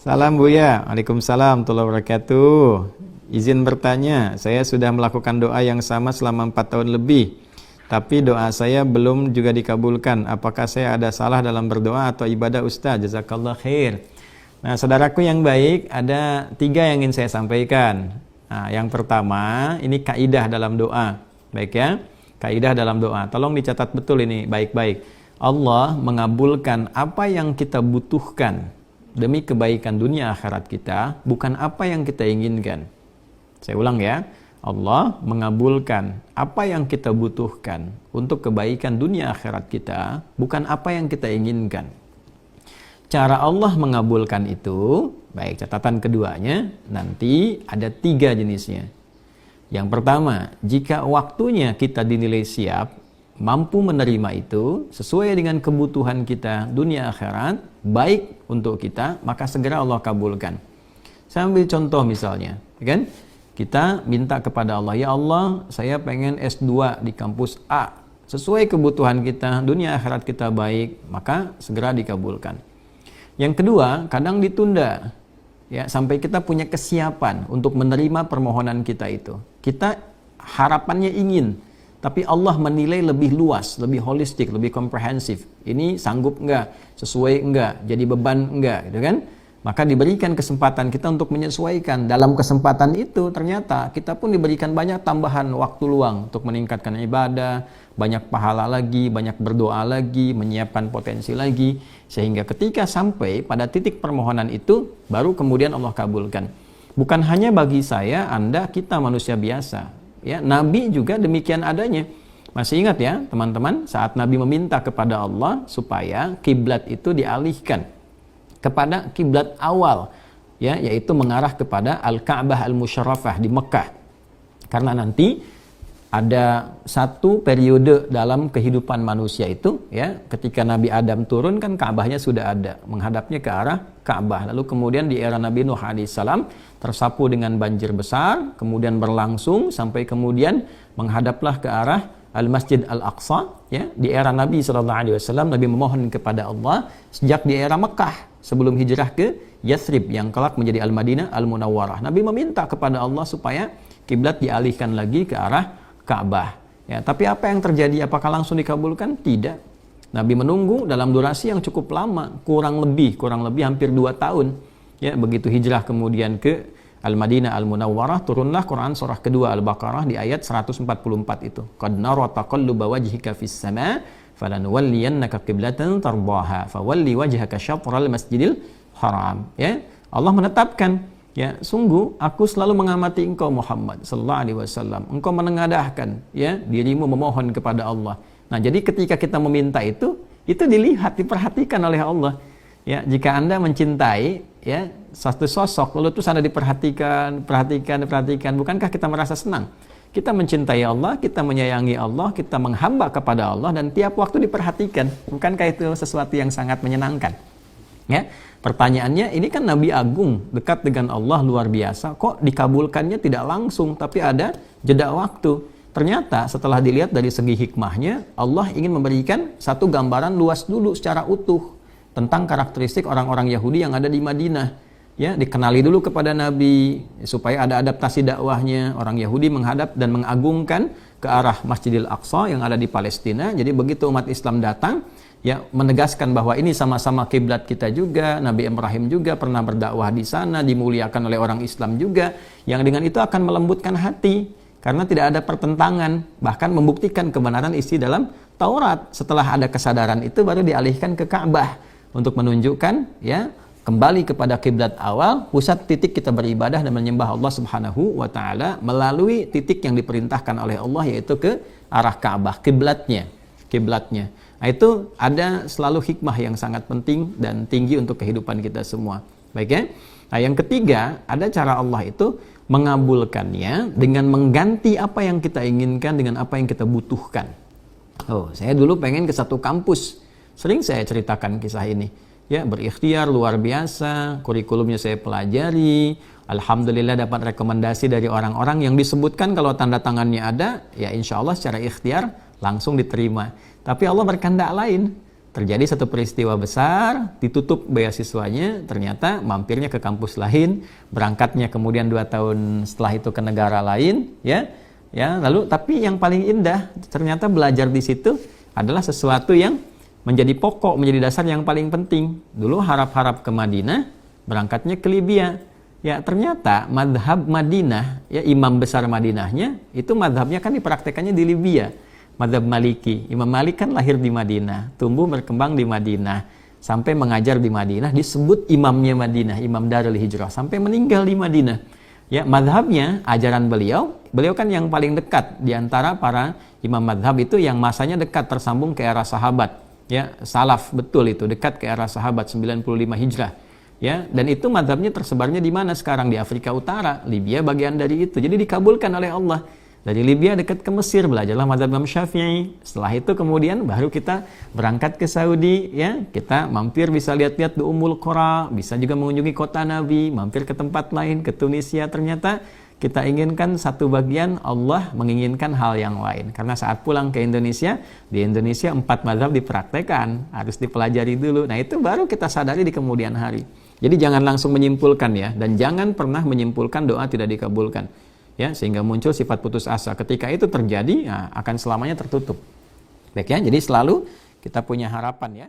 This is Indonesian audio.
Salam Buya, Waalaikumsalam warahmatullahi wabarakatuh. Izin bertanya, saya sudah melakukan doa yang sama selama 4 tahun lebih, tapi doa saya belum juga dikabulkan. Apakah saya ada salah dalam berdoa atau ibadah Ustaz? Jazakallah khair. Nah, saudaraku yang baik, ada 3 yang ingin saya sampaikan. Nah, yang pertama, ini kaidah dalam doa. Baik ya, kaidah dalam doa. Tolong dicatat betul ini, baik-baik. Allah mengabulkan apa yang kita butuhkan demi kebaikan dunia akhirat kita, bukan apa yang kita inginkan. Saya ulang ya, Allah mengabulkan apa yang kita butuhkan untuk kebaikan dunia akhirat kita, bukan apa yang kita inginkan. Cara Allah mengabulkan itu, baik, catatan keduanya, nanti ada 3 jenisnya. Yang pertama, jika waktunya kita dinilai siap, mampu menerima itu sesuai dengan kebutuhan kita dunia akhirat, baik untuk kita, maka segera Allah kabulkan. Saya ambil contoh misalnya, kan? Kita minta kepada Allah, ya Allah, saya pengen S2 di kampus A, sesuai kebutuhan kita dunia akhirat kita baik, maka segera dikabulkan. Yang kedua, kadang ditunda, ya, sampai kita punya kesiapan untuk menerima permohonan kita itu. Kita harapannya ingin, tapi Allah menilai lebih luas, lebih holistik, lebih komprehensif. Ini sanggup enggak? Sesuai enggak? Jadi beban enggak? Gitu kan? Maka diberikan kesempatan kita untuk menyesuaikan. Dalam kesempatan itu ternyata kita pun diberikan banyak tambahan waktu luang untuk meningkatkan ibadah, banyak pahala lagi, banyak berdoa lagi, menyiapkan potensi lagi. Sehingga ketika sampai pada titik permohonan itu, baru kemudian Allah kabulkan. Bukan hanya bagi saya, Anda, kita manusia biasa. Ya, Nabi juga demikian adanya. Masih ingat ya teman-teman, saat Nabi meminta kepada Allah supaya kiblat itu dialihkan kepada kiblat awal, ya, yaitu mengarah kepada Al-Ka'bah Al-Musyarrafah di Mekah. Karena nanti ada satu periode dalam kehidupan manusia itu, ya, ketika Nabi Adam turun kan Ka'bahnya sudah ada, menghadapnya ke arah Ka'bah. Lalu kemudian di era Nabi Nuh alaihissalam tersapu dengan banjir besar, kemudian berlangsung sampai kemudian menghadaplah ke arah Al-Masjid Al-Aqsa, ya. Di era Nabi SAW, Nabi memohon kepada Allah sejak di era Mekah sebelum hijrah ke Yathrib yang kelak menjadi Al-Madinah Al-Munawwarah. Nabi meminta kepada Allah supaya kiblat dialihkan lagi ke arah Ka'bah. Ya, tapi apa yang terjadi? Apakah langsung dikabulkan? Tidak. Nabi menunggu dalam durasi yang cukup lama, kurang lebih hampir 2 tahun. Ya, begitu hijrah kemudian ke Al-Madinah Al-Munawwarah, turunlah Quran surah kedua Al-Baqarah di ayat 144 itu. Qad nara taqalluba wajhika fis sama' falanuwalliyannaka qiblatan tardaha fawalli wajhaka syatral masjidil haram. Ya, Allah menetapkan, ya, sungguh aku selalu mengamati engkau Muhammad sallallahu alaihi wasallam. Engkau menengadahkan, ya, dirimu memohon kepada Allah. Nah, jadi ketika kita meminta itu dilihat, diperhatikan oleh Allah. Ya, jika Anda mencintai, ya, satu sosok lalu terus Anda diperhatikan, bukankah kita merasa senang? Kita mencintai Allah, kita menyayangi Allah, kita menghamba kepada Allah dan tiap waktu diperhatikan. Bukankah itu sesuatu yang sangat menyenangkan? Ya, pertanyaannya, ini kan Nabi Agung, dekat dengan Allah luar biasa, kok dikabulkannya tidak langsung tapi ada jeda waktu? Ternyata setelah dilihat dari segi hikmahnya, Allah ingin memberikan satu gambaran luas dulu secara utuh tentang karakteristik orang-orang Yahudi yang ada di Madinah. Ya, dikenali dulu kepada Nabi supaya ada adaptasi dakwahnya. Orang Yahudi menghadap dan mengagungkan ke arah Masjidil Aqsa yang ada di Palestina. Jadi begitu umat Islam datang, ya, menegaskan bahwa ini sama-sama kiblat kita juga. Nabi Ibrahim juga pernah berdakwah di sana, dimuliakan oleh orang Islam juga, yang dengan itu akan melembutkan hati karena tidak ada pertentangan, bahkan membuktikan kebenaran isi dalam Taurat. Setelah ada kesadaran itu baru dialihkan ke Ka'bah untuk menunjukkan, ya, kembali kepada kiblat awal, pusat titik kita beribadah dan menyembah Allah Subhanahu wa taala melalui titik yang diperintahkan oleh Allah, yaitu ke arah Ka'bah, kiblatnya. Nah, itu ada selalu hikmah yang sangat penting dan tinggi untuk kehidupan kita semua. Baik ya. Nah, yang ketiga, ada cara Allah itu mengabulkannya dengan mengganti apa yang kita inginkan dengan apa yang kita butuhkan. Oh, saya dulu pengen ke satu kampus. Sering saya ceritakan kisah ini. Ya, berikhtiar luar biasa, kurikulumnya saya pelajari, alhamdulillah dapat rekomendasi dari orang-orang yang disebutkan kalau tanda tangannya ada, ya insya Allah secara ikhtiar langsung diterima. Tapi Allah berkehendak lain. terjadi satu peristiwa besar, ditutup beasiswanya, ternyata mampirnya ke kampus lain, berangkatnya kemudian 2 tahun setelah itu ke negara lain, ya, lalu tapi yang paling indah ternyata belajar di situ adalah sesuatu yang menjadi pokok, menjadi dasar yang paling penting. Dulu harap-harap ke Madinah, berangkatnya ke Libya. Ya, ternyata madhab Madinah, ya imam besar Madinahnya, itu madhabnya kan dipraktekannya di Libya. Madhab Maliki. Imam Malik kan lahir di Madinah, tumbuh berkembang di Madinah, sampai mengajar di Madinah, disebut imamnya Madinah, imam Darul Hijrah, sampai meninggal di Madinah. Ya, madhabnya, ajaran beliau kan yang paling dekat di antara para imam madhab itu, yang masanya dekat tersambung ke era sahabat. Ya, salaf betul itu, dekat ke era sahabat 95 Hijrah. Ya, dan itu madhabnya tersebarnya di mana sekarang? Di Afrika Utara, Libya bagian dari itu. Jadi dikabulkan oleh Allah. Dari Libya dekat ke Mesir, belajarlah mazhab Imam Syafi'i. Setelah itu kemudian baru kita berangkat ke Saudi, ya. Kita mampir bisa lihat-lihat di Ummul Qura, bisa juga mengunjungi kota Nabi, mampir ke tempat lain, ke Tunisia. Ternyata kita inginkan satu bagian, Allah menginginkan hal yang lain. Karena saat pulang ke Indonesia, di Indonesia 4 mazhab dipraktekkan, harus dipelajari dulu. Nah, itu baru kita sadari di kemudian hari. Jadi jangan langsung menyimpulkan, ya, dan jangan pernah menyimpulkan doa tidak dikabulkan. Ya, sehingga muncul sifat putus asa. Ketika itu terjadi, ya, akan selamanya tertutup. Baik, ya, jadi selalu kita punya harapan, ya.